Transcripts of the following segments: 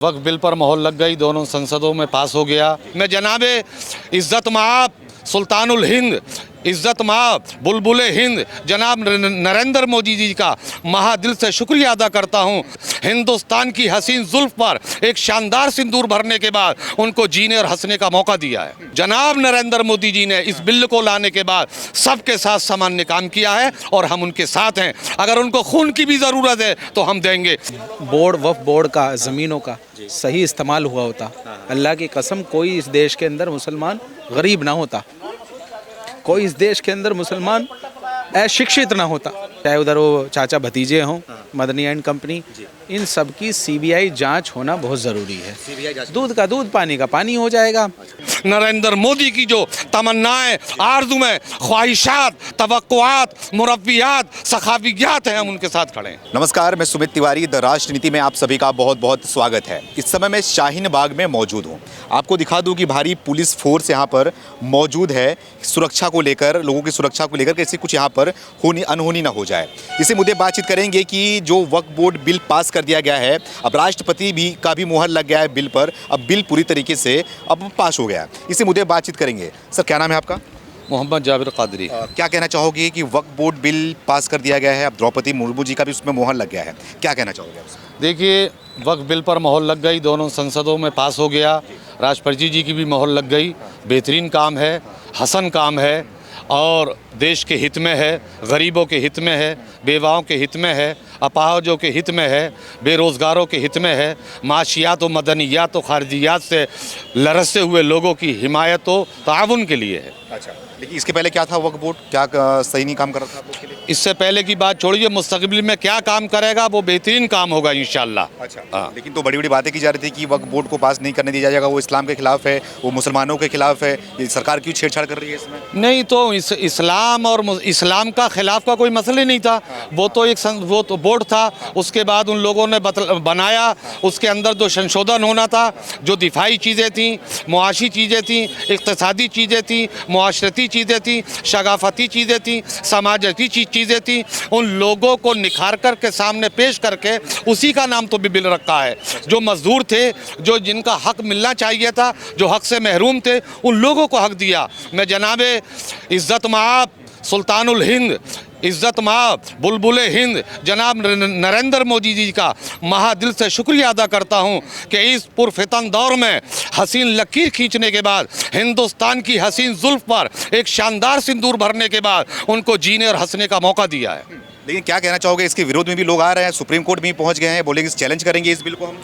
वक्फ bill पर मोहर लग गई, दोनों संसदों में पास हो गया। मैं जनाबे इज़्ज़त माब सुल्तानुल हिंद, इज़्ज़त माब बुलबुल हिंद जनाब नरेंद्र मोदी जी का महादिल से शुक्रिया अदा करता हूँ। हिंदुस्तान की हसीन जुल्फ पर एक शानदार सिंदूर भरने के बाद उनको जीने और हंसने का मौका दिया है। जनाब नरेंद्र मोदी जी ने इस बिल को लाने के बाद सबके साथ सामान्य काम किया है और हम उनके साथ हैं। अगर उनको खून की भी ज़रूरत है तो हम देंगे। वक्फ बोर्ड का ज़मीनों का सही इस्तेमाल हुआ होता, अल्लाह की कसम कोई इस देश के अंदर मुसलमान गरीब ना होता, कोई इस देश के अंदर मुसलमान अशिक्षित ना होता। चाहे उधर वो चाचा भतीजे हों, मदनी एंड कंपनी, इन सब की सीबीआई जांच होना बहुत ज़रूरी है। दूध का दूध, पानी का पानी हो जाएगा। नरेंद्र मोदी की जो तमन्नाएं, आरज़ुएं, ख्वाहिशात, तवक्कुआत, मुरव्वियात, सखावियात हैं, हम उनके साथ खड़े हैं। नमस्कार, मैं सुमित तिवारी, द राष्ट्रनीति में आप सभी का बहुत बहुत स्वागत है। इस समय मैं शाहीन बाग में मौजूद हूँ। आपको दिखा दूँ कि भारी पुलिस फोर्स यहाँ पर मौजूद है, सुरक्षा को लेकर, लोगों की सुरक्षा को लेकर, कैसे कुछ यहाँ पर अनहोनी ना हो जाए। इसी मुद्दे बातचीत करेंगे कि जो वक्फ बोर्ड बिल पास कर दिया गया है, अब राष्ट्रपति भी का भी मुहर लग गया है बिल पर, अब बिल पूरी तरीके से अब पास हो गया है। इसी मुद्दे बातचीत करेंगे। सर, क्या नाम है आपका? मोहम्मद जाबिर कादरी। क्या कहना चाहोगे कि वक्फ बोर्ड बिल पास कर दिया गया है, अब द्रौपदी मुर्मू जी का भी उसमें मुहर लग गया है, क्या कहना चाहोगे आप? देखिए, वक्फ बिल पर मोहर लग गई, दोनों संसदों में पास हो गया। राष्ट्रपति जी की भी मोहर लग गई। बेहतरीन काम है, हसन काम है और देश के हित में है, गरीबों के हित में है, बेवाओं के हित में है, अपाहजों के हित में है, बेरोज़गारों के हित में है, माशियात व मदनियात व खारजियात से लरसते हुए लोगों की हिमायत व ताउन के लिए है। अच्छा, लेकिन इसके पहले क्या था? वक्फ बोर्ड क्या सही नहीं काम कर रहा था आपके लिए? इससे पहले की बात छोड़िए, मुस्तकबिल में क्या काम करेगा, वो बेहतरीन काम होगा इंशाअल्लाह। अच्छा, हाँ। लेकिन तो बड़ी बड़ी बातें की जा रही थी कि वक्फ बोर्ड को पास नहीं करने दिया जाएगा, वो इस्लाम के खिलाफ है, वो मुसलमानों के खिलाफ है। ये सरकार क्यों छेड़छाड़ कर रही है इसमें? नहीं, तो इस्लाम और इस्लाम का खिलाफ का कोई मसला नहीं था। वो तो वो तो बोर्ड था, उसके बाद उन लोगों ने बनाया, उसके अंदर जो संशोधन होना था, जो दिफाई चीज़ें थी, मुआशी चीज़ें थी, इक़्तिसादी चीज़ें थी, मुआशरती चीज़ें थी, शगाफती चीज़ें थी, समाजती चीज़ें थी, उन लोगों को निखार कर के सामने पेश करके उसी का नाम तो भी बिल रखा है। जो मजदूर थे, जो जिनका हक मिलना चाहिए था, जो हक से महरूम थे, उन लोगों को हक दिया। मैं जनाबे इज़्ज़त माब सुल्तानुल हिंद, इज़्ज़त माब बुलबुल हिंद जनाब नरेंद्र मोदी जी का महादिल से शुक्रिया अदा करता हूँ कि इस पुरफितन दौर में हसीन लकीर खींचने के बाद, हिंदुस्तान की हसीन जुल्फ पर एक शानदार सिंदूर भरने के बाद उनको जीने और हंसने का मौका दिया है। लेकिन क्या कहना चाहोगे, इसके विरोध में भी लोग आ रहे हैं, सुप्रीम कोर्ट में पहुंच गए हैं, बोलेंगे चैलेंज करेंगे इस बिल को हम?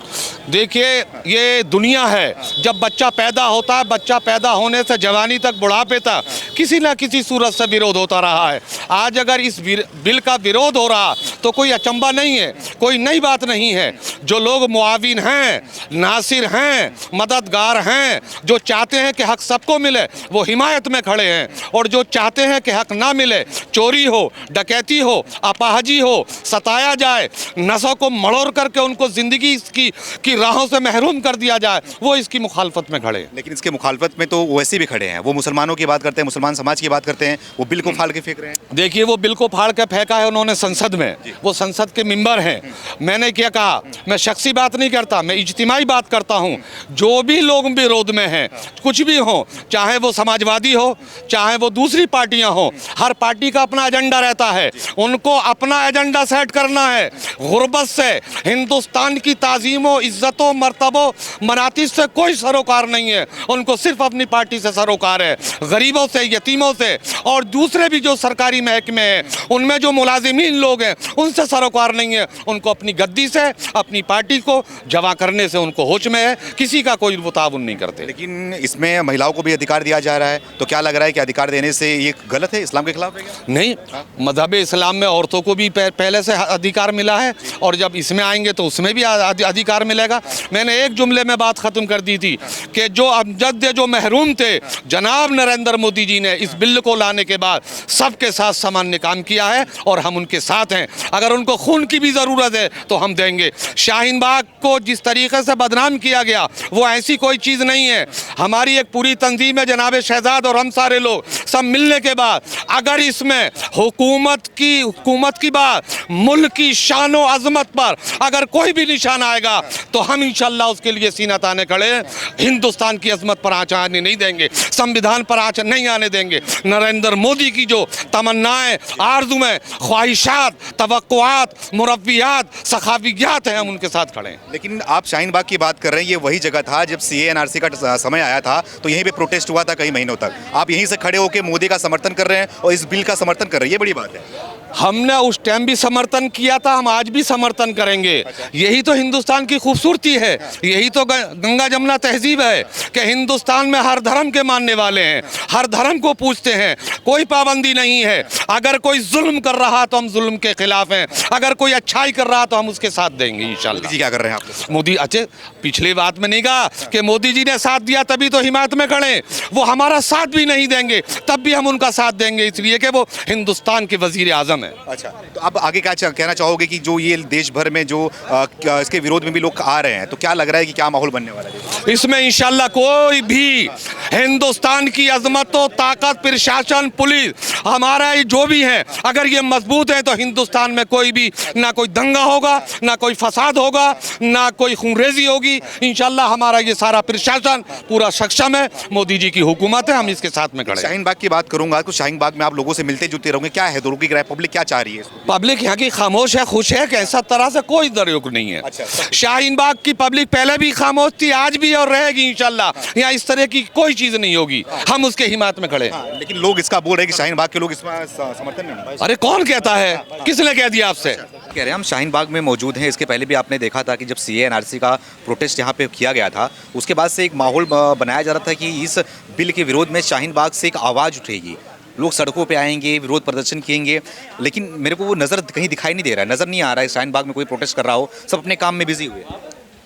देखिए, ये दुनिया है, जब बच्चा पैदा होता है, बच्चा पैदा होने से जवानी तक, बुढ़ापे तक किसी ना किसी सूरत से विरोध होता रहा है। आज अगर इस बिल का विरोध हो रहा तो कोई अचंबा नहीं है, कोई नई बात नहीं है। जो लोग मुआविन हैं, नासिर हैं, मददगार हैं, जो चाहते हैं कि हक सबको मिले, वो हिमायत में खड़े हैं, और जो चाहते हैं कि हक ना मिले, चोरी हो, डकैती हो, अपाहजी हो, सताया जाए, नसों को मड़ोड़ करके उनको ज़िंदगी की राहों से महरूम कर दिया जाए, वो इसकी मुखालफत में खड़े हैं। लेकिन इसके मुखालफत में तो वैसे भी खड़े हैं, वो मुसलमानों की बात करते हैं, मुसलमान समाज की बात करते हैं, वो बिल को फाड़ के फेंक रहे हैं। देखिए, वो बिल को फाड़ के फेंका है उन्होंने संसद में, वो संसद के मेंबर हैं। मैंने क्या कहा, मैं शख्सी बात नहीं करता, मैं इज्तिमाई बात करता हूँ। जो भी लोग विरोध में हैं, कुछ भी हो, चाहे वो समाजवादी हो, चाहे वो दूसरी पार्टियाँ हो, हर पार्टी का अपना एजेंडा रहता है, उनको अपना एजेंडा सेट करना है। गुर्बत से, हिंदुस्तान की ताज़ीमों, इज्जतों, मर्तबों, मनातिब से कोई सरोकार नहीं है, उनको सिर्फ अपनी पार्टी से सरोकार है। गरीबों से, यतीमों से और दूसरे भी जो सरकारी महकमे हैं, उनमें जो मुलाजिमीन लोग हैं, उनसे सरोकार नहीं है। उनको अपनी गद्दी से, अपनी पार्टी को जमा करने से उनको होश में है, किसी का कोई वो ताउन नहीं करते। लेकिन इसमें महिलाओं को भी अधिकार दिया जा रहा है, तो क्या लग रहा है कि अधिकार देने से ये गलत है, इस्लाम के खिलाफ है क्या? नहीं, मज़हब इस्लाम में औरतों को भी पहले से अधिकार मिला है, और जब इसमें आएंगे तो उसमें भी अधिकार मिलेगा। मैंने एक जुमले में बात ख़त्म कर दी थी कि जो अमजद, जो महरूम थे, जनाब नरेंद्र मोदी जी ने इस बिल को लाने के बाद सबके साथ सामान्य काम किया है और हम उनके साथ हैं। अगर उनको खून की भी ज़रूरत है तो हम देंगे। शाहीन बाग को जिस तरीके से बदनाम किया गया, वो ऐसी कोई चीज़ नहीं है। हमारी एक पूरी तंजीम है, जनाब शहजाद और हम सारे लोग सब मिलने के बाद अगर इसमें हुकूमत की बात, मुल्क की शान व अजमत पर अगर कोई भी निशान आएगा तो हम इंशाल्लाह उसके लिए सीना ताने खड़े हैं। हिंदुस्तान की अजमत पर आँच आने नहीं देंगे, संविधान पर आँच नहीं आने देंगे। नरेंद्र मोदी की जो तमन्नाएं, आरज़ुएं, ख्वाहिशात, तवक्कुआत, मुरव्वियात, सखावियात हैं, हम उनके साथ खड़े हैं। लेकिन आप शाहीन बाग की बात कर रहे हैं, ये वही जगह था जब CAA NRC का समय आया था तो यहीं पे प्रोटेस्ट हुआ था कई महीनों तक। आप यहीं से खड़े होकर मोदी का समर्थन कर रहे हैं और इस बिल का समर्थन कर रहे हैं, ये बड़ी बात है। हमने उस टाइम भी समर्थन किया था, हम आज भी समर्थन करेंगे। यही तो हिंदुस्तान की खूबसूरती है, यही तो गंगा जमुना तहजीब है कि हिंदुस्तान में हर धर्म के मानने वाले हैं, हर धर्म को पूछते हैं, कोई पाबंदी नहीं है। अगर कोई जुल्म कर रहा तो हम जुल्म के खिलाफ हैं, अगर कोई अच्छाई कर रहा तो हम उसके साथ देंगे इंशाल्लाह। जी क्या कर रहे हैं आप? मोदी अच्छे पिछली बात में नहीं कहा कि मोदी जी ने साथ दिया तभी तो हिमायत में खड़े, वो हमारा साथ भी नहीं देंगे तब भी हम उनका साथ देंगे, इसलिए कि वो हिंदुस्तान के वजीर आजम है। अच्छा, तो अब आगे क्या कहना चाहोगे कि जो ये देश भर में जो इसके विरोध में भी लोग आ रहे हैं, तो क्या लग रहा है कि क्या माहौल बनने वाला है इसमें? इंशाल्लाह कोई भी हिंदुस्तान की अजमत तो ताकत, प्रशासन, पुलिस हमारा ये जो भी है, अगर ये मजबूत है तो हिंदुस्तान में कोई भी ना कोई दंगा होगा, ना कोई फसाद होगा, ना कोई खूनरेजी होगी। इंशाल्लाह हमारा ये सारा प्रशासन पूरा सक्षम है, मोदी जी की हुकूमत है, हम इसके साथ में खड़े हैं। शाहीन बाग की बात करूंगा तो शाहीन बाग में आप लोगों से मिलते जुलते रहोगे, क्या है लोगों की राय, पब्लिक क्या चाह रही है? पब्लिक यहाँ की खामोश है, खुश है, कैसा तरह से कोई दरयुक नहीं है। अच्छा। शाहीन बाग की पब्लिक पहले भी खामोश थी, आज भी और रहेगी इंशाल्लाह। यहाँ इस तरह की कोई चीज नहीं होगी, हम उसके हिमायत में खड़े हैं। लेकिन लोग इसका बोल रहे हैं कि शाहीन बाग के लोग इसमें समर्थन में नहीं। अरे कौन कहता है, किसने कह दिया आपसे? कह रहे हैं हम शाहीन बाग में मौजूद हैं। इसके पहले भी आपने देखा था कि जब CAA NRC का प्रोटेस्ट यहाँ पे किया गया था, उसके बाद से एक माहौल बनाया जा रहा था कि इस बिल के विरोध में शाहीन बाग से एक आवाज़ उठेगी, लोग सड़कों पे आएंगे, विरोध प्रदर्शन किएंगे। लेकिन मेरे को वो नज़र कहीं दिखाई नहीं दे रहा है, नज़र नहीं आ रहा है शाहीन बाग में कोई प्रोटेस्ट कर रहा हो, सब अपने काम में बिजी हुए।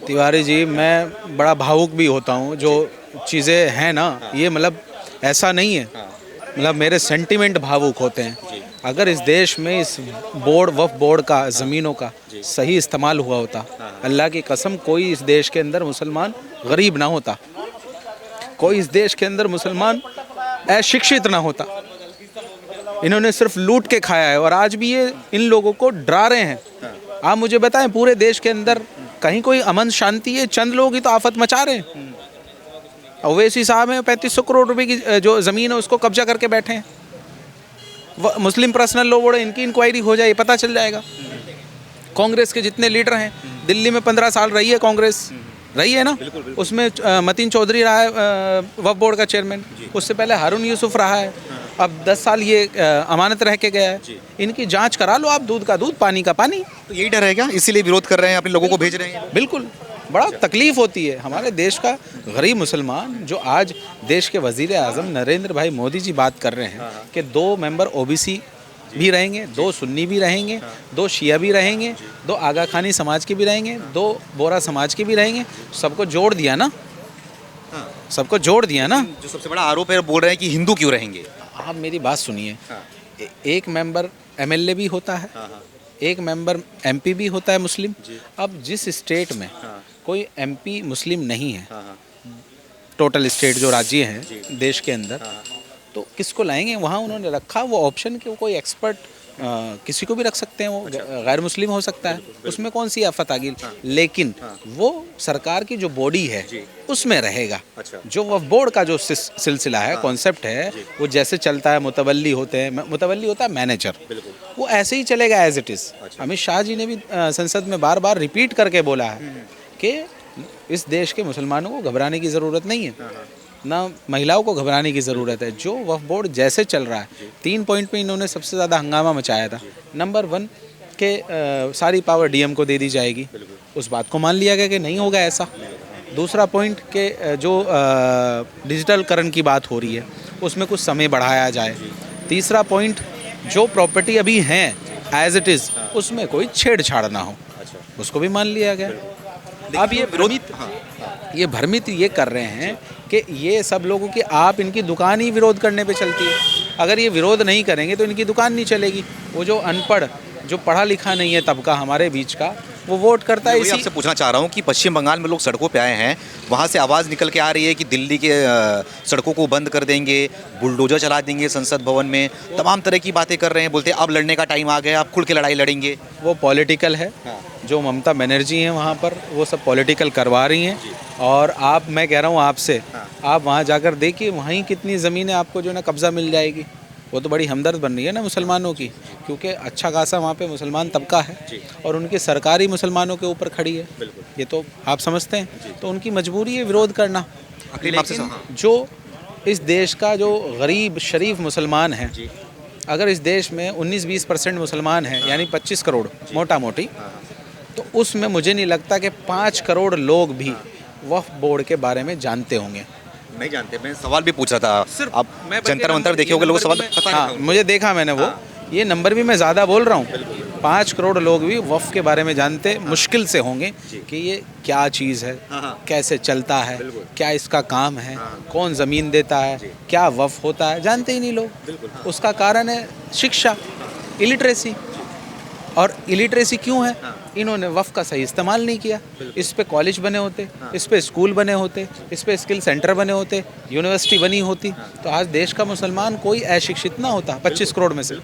तिवारी जी, मैं बड़ा भावुक भी होता हूँ, जो चीज़ें हैं ना, ये मतलब ऐसा नहीं है, मतलब मेरे सेंटिमेंट भावुक होते हैं। अगर इस देश में इस वक्फ बोर्ड का, ज़मीनों का सही इस्तेमाल हुआ होता, अल्लाह की कसम कोई इस देश के अंदर मुसलमान गरीब ना होता, कोई इस देश के अंदर मुसलमान अशिक्षित ना होता। इन्होंने सिर्फ लूट के खाया है और आज भी ये इन लोगों को डरा रहे हैं। आप मुझे बताएं, पूरे देश के अंदर कहीं कोई अमन शांति है? चंद लोग ही तो आफत मचा रहे हैं। ओवैसी साहब हैं, 3500 करोड़ रुपए की जो ज़मीन है उसको कब्जा करके बैठे हैं। मुस्लिम पर्सनल लॉ बोर्ड, इनकी इंक्वायरी हो जाए, पता चल जाएगा। कांग्रेस के जितने लीडर हैं, दिल्ली में 15 साल रही है कांग्रेस, रही है ना, उसमें मतीन चौधरी रहा है वक्फ बोर्ड का चेयरमैन, उससे पहले हारून यूसुफ रहा है, अब 10 साल ये अमानत रह के गया है। इनकी जांच करा लो आप, दूध का दूध, पानी का पानी। तो यही डर है क्या, इसीलिए विरोध कर रहे हैं, अपने लोगों को भेज रहे हैं? बिल्कुल, बड़ा तकलीफ होती है। हमारे देश का गरीब मुसलमान, जो आज देश के वजीर आज़म नरेंद्र भाई मोदी जी बात कर रहे हैं कि 2 मेंबर OBC भी रहेंगे, 2 सुन्नी भी रहेंगे, 2 शिया भी रहेंगे, 2 आगा खानी समाज के भी रहेंगे, 2 बोरा समाज के भी रहेंगे। सबको जोड़ दिया ना, सबको जोड़ दिया ना। जो सबसे बड़ा आरोप है, बोल रहे हैं कि हिंदू क्यों रहेंगे। आप मेरी बात सुनिए, एक मेंबर MLA भी होता है, एक मेंबर MP भी होता है मुस्लिम। अब जिस स्टेट में कोई MP मुस्लिम नहीं है, टोटल स्टेट जो राज्य हैं देश के अंदर, तो किसको लाएंगे? वहाँ उन्होंने रखा वो ऑप्शन कि वो कोई एक्सपर्ट किसी को भी रख सकते हैं, वो गैर मुस्लिम हो सकता है, उसमें कौन सी आफत आ गई। लेकिन वो सरकार की जो बॉडी है उसमें रहेगा। जो वक्फ बोर्ड का जो सिलसिला है, कॉन्सेप्ट है, वो जैसे चलता है, मुतवल्ली होते हैं, मुतवल्ली होता है मैनेजर, वो ऐसे ही चलेगा as it is. Amit Shah ji ने भी संसद में बार बार रिपीट करके बोला है कि इस देश के मुसलमानों को घबराने की ज़रूरत नहीं है, ना महिलाओं को घबराने की ज़रूरत है। जो वक्फ बोर्ड जैसे चल रहा है, 3 पॉइंट पे इन्होंने सबसे ज़्यादा हंगामा मचाया था। नंबर 1 के सारी पावर DM को दे दी जाएगी, उस बात को मान लिया गया कि नहीं होगा ऐसा। दूसरा पॉइंट के जो डिजिटलकरण की बात हो रही है उसमें कुछ समय बढ़ाया जाए। तीसरा पॉइंट, जो प्रॉपर्टी अभी हैं एज इट इज़ उसमें कोई छेड़छाड़ ना हो, उसको भी मान लिया गया। अब ये भ्रमित ये कर रहे हैं कि ये सब लोगों की, आप इनकी दुकान ही विरोध करने पे चलती है। अगर ये विरोध नहीं करेंगे तो इनकी दुकान नहीं चलेगी। वो जो अनपढ़, जो पढ़ा लिखा नहीं है तबका हमारे बीच का, वो वोट करता है। वही आपसे पूछना चाह रहा हूँ कि पश्चिम बंगाल में लोग सड़कों पे आए हैं, वहाँ से आवाज़ निकल के आ रही है कि दिल्ली के सड़कों को बंद कर देंगे, बुलडोजर चला देंगे संसद भवन में, तमाम तरह की बातें कर रहे हैं, बोलते हैं अब लड़ने का टाइम आ गया, अब खुल के लड़ाई लड़ेंगे। वो पॉलिटिकल है। जो ममता बनर्जी हैं वहाँ पर वो सब पॉलिटिकल करवा रही हैं। और मैं कह रहा हूँ आपसे, आप वहाँ जाकर देखिए वहीं कितनी ज़मीनें आपको जो है ना कब्ज़ा मिल जाएगी। वो तो बड़ी हमदर्द बन रही है ना मुसलमानों की, क्योंकि अच्छा खासा वहाँ पे मुसलमान तबका है और उनकी सरकारी मुसलमानों के ऊपर खड़ी है। ये तो आप समझते हैं, तो उनकी मजबूरी है विरोध करना। लेकिन जो इस देश का जो गरीब शरीफ मुसलमान है, अगर इस देश में 19-20% मुसलमान हैं, यानी 25 करोड़ मोटा मोटी, तो उसमें मुझे नहीं लगता कि 5 करोड़ लोग भी वक्फ बोर्ड के बारे में जानते होंगे। नहीं जानते। मैं सवाल भी पूछ रहा था, सिर्फ आप जंतर मंतर देखे होंगे, लोगों को सवाल पता हाँ, मुझे देखा मैंने वो। ये नंबर भी मैं ज़्यादा बोल रहा हूँ, 5 करोड़ लोग भी वक्फ के बारे में जानते मुश्किल से होंगे कि ये क्या चीज़ है, कैसे चलता है, क्या इसका काम है, कौन ज़मीन देता है, क्या वक्फ होता है, जानते ही नहीं लोग। उसका कारण है शिक्षा, इलिटरेसी। और इलिटरेसी क्यों है? इन्होंने वफ़ का सही इस्तेमाल नहीं किया। इस पे कॉलेज बने होते, इस पे स्कूल बने होते, इस पे स्किल सेंटर बने होते, यूनिवर्सिटी बनी होती, तो आज देश का मुसलमान कोई अशिक्षित ना होता। 25 करोड़ में से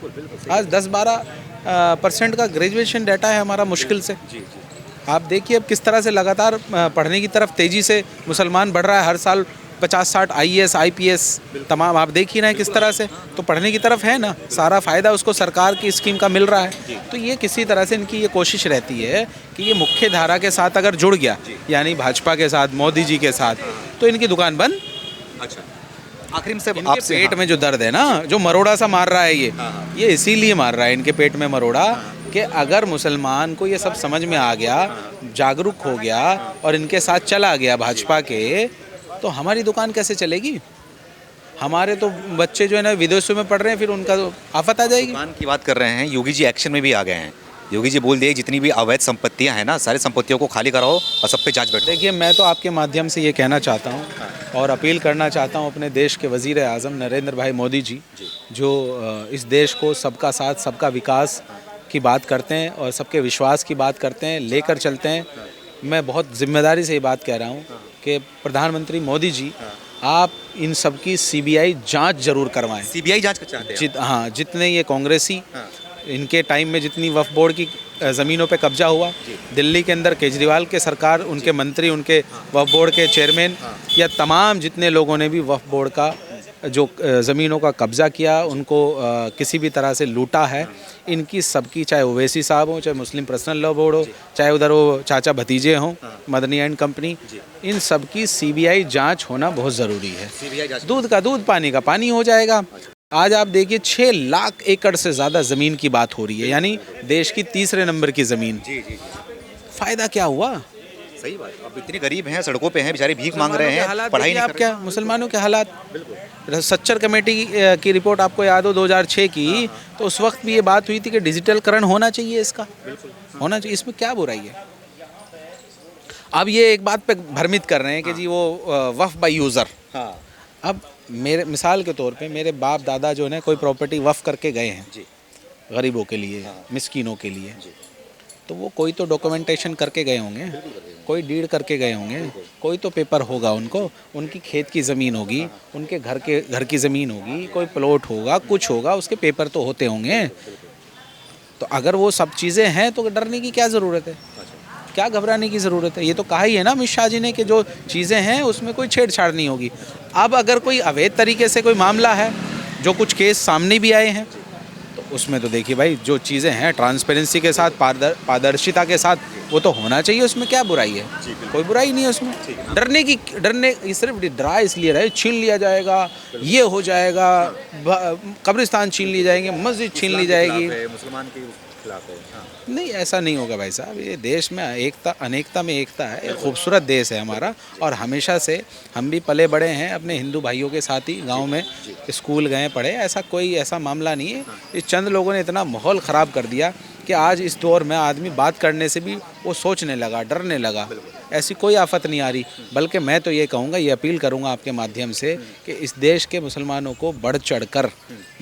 आज 10-12% का ग्रेजुएशन डाटा है हमारा मुश्किल से। आप देखिए अब किस तरह से लगातार पढ़ने की तरफ तेज़ी से मुसलमान बढ़ रहा है। हर साल 50-60 IAS IPS तमाम आप देख ही रहे हैं किस तरह से, तो पढ़ने की तरफ है ना, सारा फ़ायदा उसको सरकार की स्कीम का मिल रहा है। तो ये किसी तरह से इनकी ये कोशिश रहती है कि ये मुख्य धारा के साथ अगर जुड़ गया, यानी भाजपा के साथ, मोदी जी के साथ, तो इनकी दुकान बंद। अच्छा, आखिरी से इनके पेट में जो दर्द है ना, जो मरोड़ा सा मार रहा है ये इसीलिए मार रहा है इनके पेट में मरोड़ा कि अगर मुसलमान को ये सब समझ में आ गया, जागरूक हो गया और इनके साथ चला गया भाजपा के, तो हमारी दुकान कैसे चलेगी? हमारे तो बच्चे जो है ना विदेशों में पढ़ रहे हैं, फिर उनका तो आफत आ जाएगी। दुकान की बात कर रहे हैं, योगी जी एक्शन में भी आ गए हैं। योगी जी बोल दिए जितनी भी अवैध संपत्तियां हैं ना, सारी संपत्तियों को खाली कराओ और सब पे जांच बैठो। देखिए, मैं तो आपके माध्यम से ये कहना चाहता हूँ और अपील करना चाहता हूँ अपने देश के वज़ीर आज़म नरेंद्र भाई मोदी जी, जो इस देश को सबका साथ सबका विकास की बात करते हैं और सबके विश्वास की बात करते हैं, लेकर चलते हैं। मैं बहुत ज़िम्मेदारी से ये बात कह रहा हूँ कि प्रधानमंत्री मोदी जी, आप इन सब की CBI जांच जरूर करवाएं। CBI जांच कर चाहते हैं? हाँ, जितने ये कांग्रेसी इनके टाइम में जितनी वक्फ बोर्ड की ज़मीनों पे कब्जा हुआ, दिल्ली के अंदर केजरीवाल के सरकार, उनके मंत्री, उनके वक्फ बोर्ड के चेयरमैन, या तमाम जितने लोगों ने भी वक्फ बोर्ड का जो ज़मीनों का कब्ज़ा किया, उनको किसी भी तरह से लूटा है, इनकी सबकी, चाहे ओवैसी साहब हों, चाहे मुस्लिम पर्सनल लॉ बोर्ड हो, चाहे उधर वो चाचा भतीजे हों मदनी एंड कंपनी, इन सब की CBI जांच होना बहुत ज़रूरी है। दूध का दूध, पानी का पानी हो जाएगा। आज आप देखिए 6 लाख एकड़ से ज़्यादा ज़मीन की बात हो रही है, यानी देश की तीसरे नंबर की ज़मीन। फ़ायदा क्या हुआ? सही बात। अब इतने गरीब हैं, सड़कों पे हैं, बेचारे भीख मांग रहे हैं, पढ़ाई नहीं आप क्या मुसलमानों के हालात। सच्चर कमेटी की रिपोर्ट आपको याद हो 2006 की, तो उस वक्त भी ये बात हुई थी कि डिजिटलकरण होना चाहिए, इसका होना चाहिए। इसमें क्या बुराई है? अब ये एक बात पे भ्रमित कर रहे हैं कि जी वो वक्फ बाय यूज़र। अब मेरे मिसाल के तौर पे मेरे बाप दादा जो है कोई प्रॉपर्टी वक्फ करके गए हैं गरीबों के लिए, मिस्कीनों के लिए, तो वो कोई तो डॉक्यूमेंटेशन करके गए होंगे, कोई डीड करके गए होंगे, कोई तो पेपर होगा उनको, उनकी खेत की ज़मीन होगी, उनके घर की ज़मीन होगी, कोई प्लॉट होगा, कुछ होगा, उसके पेपर तो होते होंगे। तो अगर वो सब चीज़ें हैं तो डरने की क्या ज़रूरत है, क्या घबराने की ज़रूरत है? ये तो कहा ही है ना अमित शाह जी ने कि जो चीज़ें हैं उसमें कोई छेड़छाड़ नहीं होगी। अब अगर कोई अवैध तरीके से कोई मामला है, जो कुछ केस सामने भी आए हैं, तो उसमें तो देखिए भाई, जो चीज़ें हैं ट्रांसपेरेंसी के साथ, पारदर्शिता के साथ, वो तो होना चाहिए। उसमें क्या बुराई है? कोई बुराई नहीं है उसमें। डरने सिर्फ डरा इसलिए रहे, छीन लिया जाएगा, ये हो जाएगा, कब्रिस्तान छीन लिए जाएंगे, मस्जिद छीन ली जाएगी, मुसलमान के खिलाफ है। नहीं, ऐसा नहीं होगा भाई साहब। ये देश में एकता, अनेकता में एकता है। एक खूबसूरत देश है हमारा, और हमेशा से हम भी पले बड़े हैं अपने हिंदू भाइयों के साथ ही, गांव में स्कूल गए, पढ़े। ऐसा मामला नहीं है। इस चंद लोगों ने इतना माहौल ख़राब कर दिया कि आज इस दौर में आदमी बात करने से भी वो सोचने लगा, डरने लगा। ऐसी कोई आफत नहीं आ रही। बल्कि मैं तो ये कहूँगा, ये अपील करूँगा आपके माध्यम से कि इस देश के मुसलमानों को बढ़ चढ़कर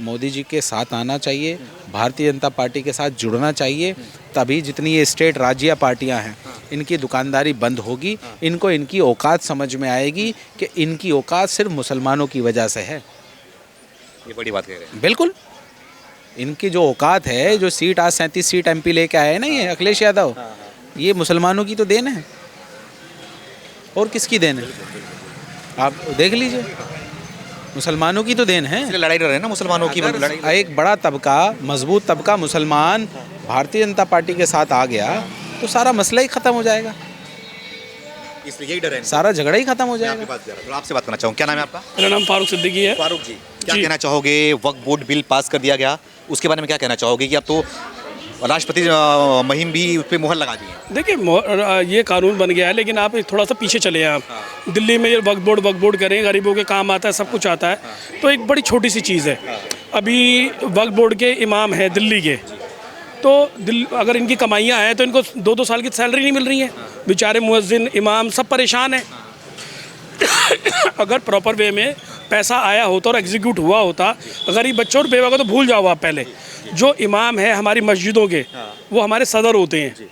मोदी जी के साथ आना चाहिए, भारतीय जनता पार्टी के साथ जुड़ना चाहिए। तभी जितनी ये स्टेट राज्य पार्टियां हैं, इनकी दुकानदारी बंद होगी, इनको इनकी औकात समझ में आएगी कि इनकी औकात सिर्फ मुसलमानों की वजह से है। ये बड़ी बात कह रहे हैं। बिल्कुल, इनकी जो औकात है, जो सीट आज 37 सीट एमपी लेके आए हैं ना ये अखिलेश यादव, ये मुसलमानों की तो देन है, और किसकी देन है? आप देख लीजिए, मुसलमानों की तो देन है। इसलिए लड़ाई लड़ रहे हैं ना मुसलमानों की लड़ाई। एक बड़ा तबका, मजबूत तबका मुसलमान भारतीय जनता पार्टी के साथ आ गया तो सारा मसला ही ख़त्म हो जाएगा, इसलिए यही डर है। सारा झगड़ा ही ख़त्म हो मैं आपकी जाएगा। बात कर रहा हूं। तो आपसे बात करना चाहूँ, क्या नाम है आपका? मेरा नाम फारूक सिद्दीकी है। फारूक जी, क्या कहना चाहोगे? वक्फ बोर्ड बिल पास कर दिया गया, उसके बारे में क्या कहना चाहोगे कि अब तो राष्ट्रपति मुहिम भी उस पर मुहर लगा दी है? देखिए, ये कानून बन गया है, लेकिन आप थोड़ा सा पीछे चले हैं। आप दिल्ली में ये वक्फ बोर्ड करें, गरीबों के काम आता है, सब कुछ आता है, तो एक बड़ी छोटी सी चीज़ है। अभी वक्फ बोर्ड के इमाम हैं दिल्ली के, तो अगर इनकी कमाइयाँ हैं तो इनको 2-2 साल की सैलरी नहीं मिल रही है। बेचारे मुअज्जिन, इमाम सब परेशान हैं। अगर प्रॉपर वे में पैसा आया होता और एग्जीक्यूट हुआ होता, गरीब बच्चों और बेवा को तो भूल जाओ आप। पहले जो इमाम है हमारी मस्जिदों के, वो हमारे सदर होते हैं।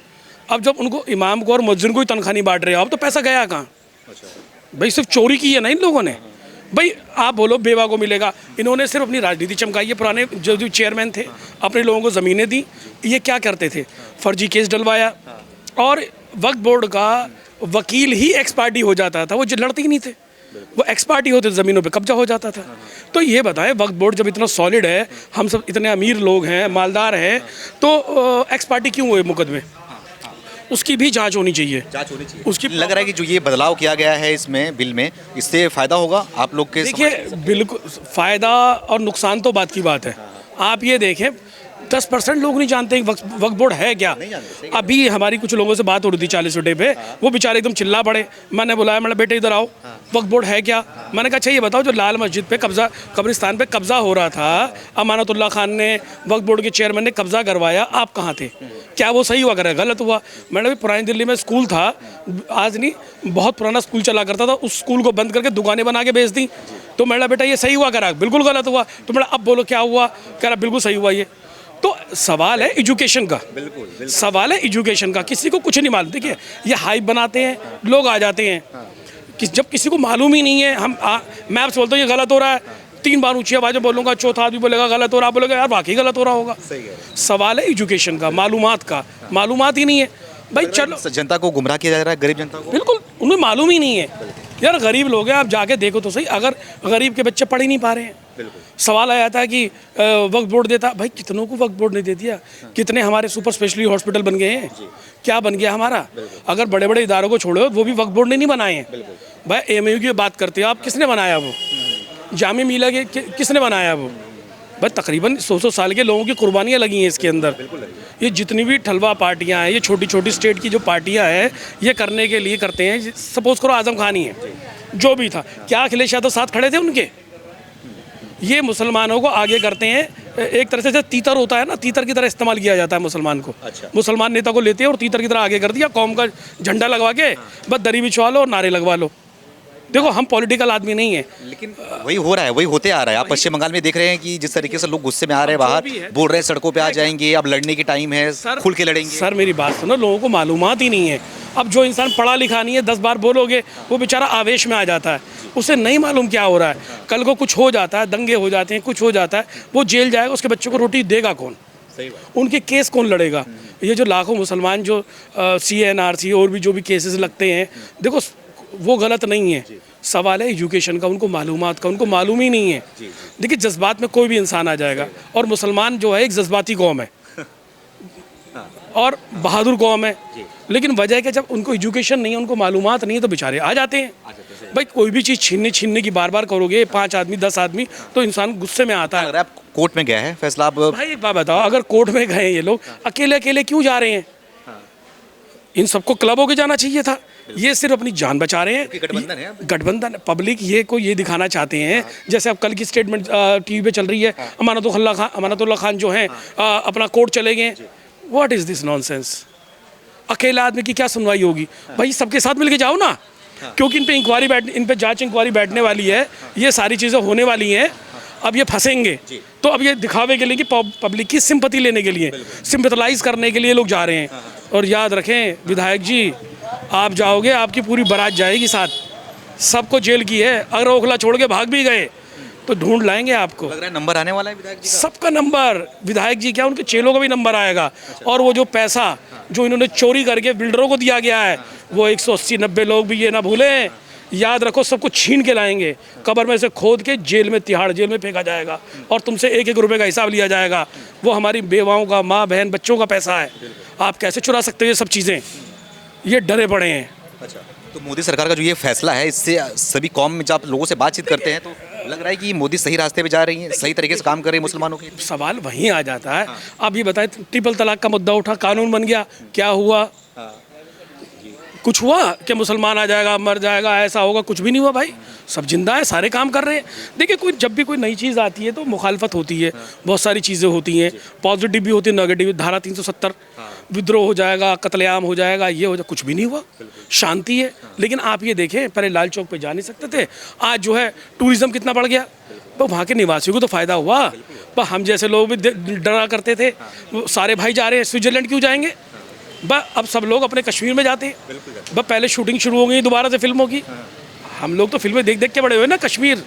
अब जब उनको, इमाम को और मुअज्जिन को ही तनख्वाह नहीं बांट रहे हो, अब तो पैसा गया कहाँ? भाई सिर्फ चोरी की है ना इन लोगों ने। भाई आप बोलो बेवा को मिलेगा, इन्होंने सिर्फ अपनी राजनीति चमकाई है। पुराने जो चेयरमैन थे, अपने लोगों को ज़मीनें दी। ये क्या करते थे? फर्जी केस डलवाया, और वक्फ बोर्ड का वकील ही एक्स पार्टी हो जाता था। वो जो लड़ते ही नहीं थे, वो एक्स पार्टी होते, ज़मीनों पे कब्जा हो जाता था। तो ये बताएं, वक्फ बोर्ड जब इतना सॉलिड है, हम सब इतने अमीर लोग हैं, मालदार हैं, तो एक्स पार्टी क्यों हुए मुकदमे? उसकी भी जांच होनी चाहिए। उसकी लग रहा है कि जो ये बदलाव किया गया है इसमें बिल में, इससे फ़ायदा होगा आप लोग के? देखिए, बिल्कुल फ़ायदा और नुकसान तो बात की बात है। आप ये देखें, 10% लोग नहीं जानते वक्फ बोर्ड है क्या। अभी हमारी कुछ लोगों से बात हो रही थी 40 फुटे पे, वो बेचारे एकदम चिल्ला पड़े। मैंने बुलाया, मैंने बेटे इधर आओ, वक्फ बोर्ड है क्या? मैंने कहा अच्छा ये बताओ, जो लाल मस्जिद पे कब्जा, कब्रिस्तान पे कब्जा हो रहा था, अमानतुल्लाह खान ने, वक्फ बोर्ड के चेयरमैन ने कब्जा करवाया, आप कहाँ थे? क्या वो सही हुआ? करे गलत हुआ? मैंने भी पुरानी दिल्ली में स्कूल था, आज नहीं, बहुत पुराना स्कूल चला करता था, उस स्कूल को बंद करके दुकानें बना के बेच दी। तो मेरा बेटा ये सही हुआ? करा बिल्कुल गलत हुआ। तो मेरा अब बोलो क्या हुआ? कह रहा बिल्कुल सही हुआ। ये तो सवाल है एजुकेशन का। बिल्कुल सवाल है एजुकेशन का। किसी को कुछ नहीं मालूम। देखिए, ये हाइप बनाते हैं, लोग आ जाते हैं। जब किसी को मालूम ही नहीं है, मैं आपसे बोलता हूँ ये गलत हो रहा है, 3 बार ऊंची आवाज़ में बोलूँगा, चौथा आदमी बोलेगा गलत हो रहा, बोलेगा यार वाकई गलत हो रहा होगा। सवाल है एजुकेशन का, मालूमात का। मालूमात ही नहीं है भाई। चलो, जनता को गुमराह किया जा रहा है, गरीब जनता को। बिल्कुल, उन्हें मालूम ही नहीं है। यार गरीब लोग हैं, आप जाके देखो तो सही। अगर गरीब के बच्चे पढ़ ही नहीं पा रहे हैं, सवाल आया था कि वक्फ बोर्ड देता। भाई कितनों को वक्फ बोर्ड ने दे दिया? कितने हमारे सुपर स्पेशलिटी हॉस्पिटल बन गए हैं? क्या बन गया हमारा? अगर बड़े बड़े इदारों को छोड़ो, वो भी वक्फ बोर्ड ने नहीं बनाए हैं। भाई AMU की बात करते हो आप, किसने बनाया वो? जामिया मिलिया के किसने बनाया वो? भाई तकरीबन 100 साल के लोगों की कुर्बानियाँ लगी हैं इसके अंदर। ये जितनी भी ठलवा पार्टियाँ हैं, ये छोटी छोटी स्टेट की जो पार्टियाँ हैं, ये करने के लिए करते हैं। सपोज करो आजम खान ही है, जो भी था, क्या अखिलेश यादव साथ खड़े थे उनके? ये मुसलमानों को आगे करते हैं। एक तरह से तीतर होता है ना, तीतर की तरह इस्तेमाल किया जाता है मुसलमान को। मुसलमान नेता को लेते हैं और तीतर की तरह आगे कर दिया, कौम का झंडा लगवा के बस दरी बिछवा लो और नारे लगवा लो। देखो, हम पॉलिटिकल आदमी नहीं है, लेकिन वही हो रहा है, वही होते आ रहा है। आप पश्चिम बंगाल में देख रहे हैं कि जिस तरीके से लोग गुस्से में आ रहे हैं, बाहर बोल रहे हैं सड़कों पे आ जाएंगे, अब लड़ने की टाइम है, खुल के लड़ेंगे। सर मेरी बात सुनो, लोगों को मालूमात ही नहीं है। अब जो इंसान पढ़ा लिखा नहीं है, 10 बार बोलोगे, वो बेचारा आवेश में आ जाता है, उसे नहीं मालूम क्या हो रहा है। कल को कुछ हो जाता है, दंगे हो जाते हैं, कुछ हो जाता है, वो जेल जाएगा, उसके बच्चों को रोटी देगा कौन? उनके केस कौन लड़ेगा? ये जो लाखों मुसलमान जो CNRC और भी जो भी केसेस लगते हैं, देखो वो गलत नहीं है। सवाल है एजुकेशन का, उनको मालूमात का। उनको मालूम ही नहीं है। देखिए, जज्बात में कोई भी इंसान आ जाएगा, और मुसलमान जो है एक जज्बाती कौम है और बहादुर कौम है। लेकिन वजह है कि जब उनको एजुकेशन नहीं है, उनको मालूमात नहीं है, तो बेचारे आ जाते हैं। भाई कोई भी चीज़ छीनने की बार बार करोगे, 5 आदमी 10 आदमी, तो इंसान गुस्से में आता है। अगर आप कोर्ट में गए हैं फैसला, आप भाई एक बात बताओ, अगर कोर्ट में गए ये लोग अकेले अकेले क्यों जा रहे हैं? इन सबको क्लब होके जाना चाहिए था। ये सिर्फ अपनी जान बचा रहे हैं। गठबंधन है, गठबंधन पब्लिक ये दिखाना चाहते हैं। जैसे अब कल की स्टेटमेंट TV पे चल रही है, अमानतुल्लाह खान जो हैं अपना कोर्ट चले गए। What is this nonsense? अकेले आदमी की क्या सुनवाई होगी? भाई सबके साथ मिलके जाओ ना, क्योंकि इन पे जांच इंक्वायरी बैठने वाली है, ये सारी चीज़ें होने वाली हैं। अब ये फंसेंगे तो अब ये दिखावे के लिए कि पब्लिक की सिंपैथी लेने के लिए, सिंपैथलाइज करने के लिए लोग जा रहे हैं। और याद रखें विधायक जी, आप जाओगे आपकी पूरी बारात जाएगी साथ, सबको जेल की है। अगर ओखला छोड़ के भाग भी गए तो ढूंढ लाएंगे आपको। लग रहा है नंबर आने वाला है विधायक जी का। सबका नंबर, विधायक जी क्या उनके चेलों का भी नंबर आएगा। और वो जो पैसा जो इन्होंने चोरी करके बिल्डरों को दिया गया है, वो 180-90 लोग भी ये ना भूलें, याद रखो, सबको छीन के लाएंगे, कब्र में से खोद के जेल में, तिहाड़ जेल में फेंका जाएगा और तुमसे 1-1 रुपए का हिसाब लिया जाएगा। वो हमारी बेवाओं का, माँ बहन बच्चों का पैसा है। आप कैसे चुरा सकते हो ये सब चीज़ें? ये डरे पड़े हैं। अच्छा, तो मोदी सरकार का जो ये फैसला है, इससे सभी कौम में जब आप लोगों से बातचीत करते हैं तो लग रहा है कि मोदी सही रास्ते पे जा रही हैं, सही तरीके से काम कर रही है मुसलमानों के लिए। सवाल वहीं आ जाता है। आप ये बताएं, ट्रिपल तलाक का मुद्दा उठा, कानून बन गया, क्या हुआ? कुछ हुआ कि मुसलमान आ जाएगा, मर जाएगा, ऐसा होगा? कुछ भी नहीं हुआ भाई, सब जिंदा है, सारे काम कर रहे हैं। देखिए, जब भी कोई नई चीज़ आती है तो मुखालफत होती है, बहुत सारी चीज़ें होती हैं, पॉजिटिव भी होती है, नेगेटिव। धारा 370 विद्रोह हो जाएगा, कत्लेआम हो जाएगा, ये हो जाएगा, कुछ भी नहीं हुआ, शांति है। लेकिन आप ये देखें, पहले लाल चौक पे जा नहीं सकते थे, आज जो है टूरिज़्म कितना बढ़ गया। तो वहाँ के निवासियों को तो फ़ायदा हुआ, पर हम जैसे लोग भी डरा करते थे। वो सारे भाई जा रहे हैं, स्विट्ज़रलैंड क्यों जाएंगे? अब सब लोग अपने कश्मीर में जाते हैं। पहले शूटिंग शुरू हो गई दोबारा से फिल्मों की। हम लोग तो फिल्में देख देख के बड़े हुए ना। कश्मीर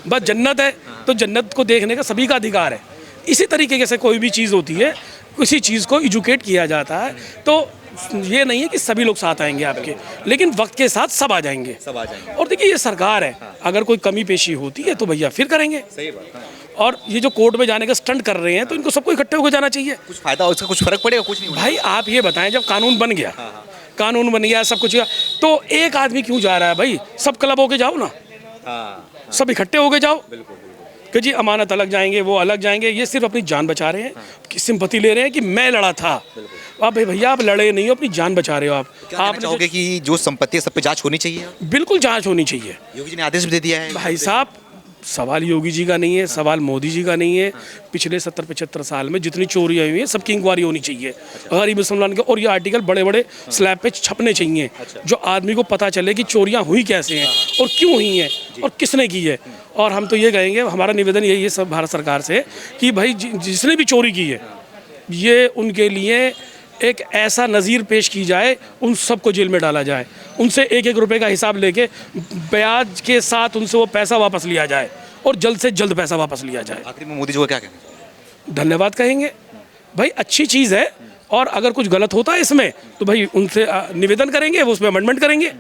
बस जन्नत है, तो जन्नत को देखने का सभी का अधिकार है। इसी तरीके से कोई भी चीज़ होती है, किसी चीज़ को एजुकेट किया जाता है, तो ये नहीं है कि सभी लोग साथ आएंगे आपके, लेकिन वक्त के साथ सब आ जाएंगे। और देखिए, ये सरकार है, अगर कोई कमी पेशी होती है तो भैया फिर करेंगे। सही बात। और ये जो कोर्ट में जाने का स्टंट कर रहे हैं, तो इनको सबको इकट्ठे होकर जाना चाहिए। कुछ फायदा, उसका कुछ फर्क पड़ेगा? कुछ नहीं होगा। भाई आप ये बताएं, जब कानून बन गया, कानून बन गया, सब कुछ, तो एक आदमी क्यों जा रहा है भाई? सब क्लब होके जाओ ना, सब इकट्ठे होके जाओ कि जी अमानत अलग जाएंगे, वो अलग जाएंगे। ये सिर्फ अपनी जान बचा रहे हैं, सिंपैथी ले रहे हैं कि मैं लड़ा था। अब भैया आप लड़े नहीं हो, अपनी जान बचा रहे हो। आप चाहोगे कि जो संपत्ति है सब पे जांच होनी चाहिए? बिल्कुल जांच होनी चाहिए। योगी जी ने आदेश भी दे दिया है। भाई साहब, सवाल योगी जी का नहीं है, सवाल मोदी जी का नहीं है। पिछले 70-75 साल में जितनी चोरियाँ हुई हैं, सबकी इंक्वायरी होनी चाहिए, गरीब मुसलमान के। और ये आर्टिकल बड़े बड़े स्लैब पे छपने चाहिए, जो आदमी को पता चले कि चोरियाँ हुई कैसे हैं और क्यों हुई हैं और किसने की है। और हम तो ये कहेंगे, हमारा निवेदन यही है सब भारत सरकार से कि भाई जिसने भी चोरी की है, ये उनके लिए एक ऐसा नज़ीर पेश की जाए, उन सबको जेल में डाला जाए, उनसे 1-1 रुपए का हिसाब लेके ब्याज के साथ उनसे वो पैसा वापस लिया जाए और जल्द से जल्द पैसा वापस लिया जाए। आखिर में मोदी जी को क्या कहना? धन्यवाद कहेंगे भाई, अच्छी चीज़ है। और अगर कुछ गलत होता है इसमें तो भाई उनसे निवेदन करेंगे, वो उसमें अमेंडमेंट करेंगे।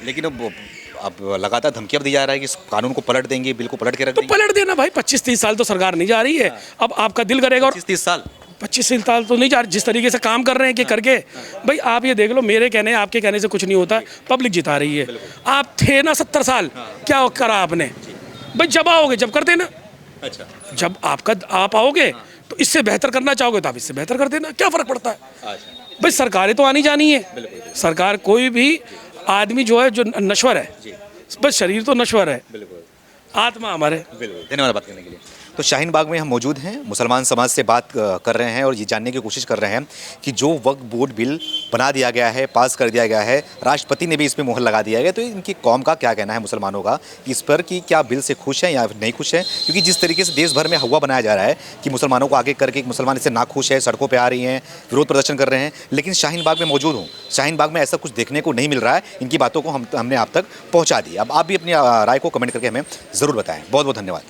लेकिन अब लगातार धमकियां दी जा रहा है कि इस कानून को पलट देंगे, बिल को पलट के रख तो देंगे। पलट देना भाई, 25-30 साल तो सरकार नहीं जा रही है। अब आपका दिल करेगा। और 25-30 साल 25 साल तो नहीं जा रही, जिस तरीके से काम कर रहे हैं कि करके। भाई आप ये देख लो, मेरे कहने आपके कहने से कुछ नहीं होता, पब्लिक जिता रही है। आप थे ना 70 साल, क्या करा आपने? भाई जब आओगे जब कर देना। अच्छा, जब आप आओगे तो इससे बेहतर करना चाहोगे तो आप इससे बेहतर कर देना, क्या फ़र्क पड़ता है? भाई सरकारें तो आनी जानी है। सरकार, कोई भी आदमी जो है, जो नश्वर है, बस शरीर तो नश्वर है, आत्मा अमर है। धन्यवाद बात करने के लिए। तो शाहीन बाग में हम मौजूद हैं, मुसलमान समाज से बात कर रहे हैं और ये जानने की कोशिश कर रहे हैं कि जो वक्फ बोर्ड बिल बना दिया गया है, पास कर दिया गया है, राष्ट्रपति ने भी इस पर मुहर लगा दिया गया, तो इनकी कौम का क्या कहना है, मुसलमानों का, इस पर कि क्या बिल से खुश हैं या नहीं खुश हैं? क्योंकि जिस तरीके से देश भर में हवा बनाया जा रहा है कि मुसलमानों को आगे करके मुसलमान इससे नाखुश है, सड़कों पर आ रही हैं, विरोध प्रदर्शन कर रहे हैं, लेकिन शाहीन बाग में मौजूद हूँ, शाहीन बाग में ऐसा कुछ देखने को नहीं मिल रहा है। इनकी बातों को हमने आप तक पहुँचा दी। अब आप भी अपनी राय को कमेंट करके हमें ज़रूर बताएँ। बहुत बहुत धन्यवाद।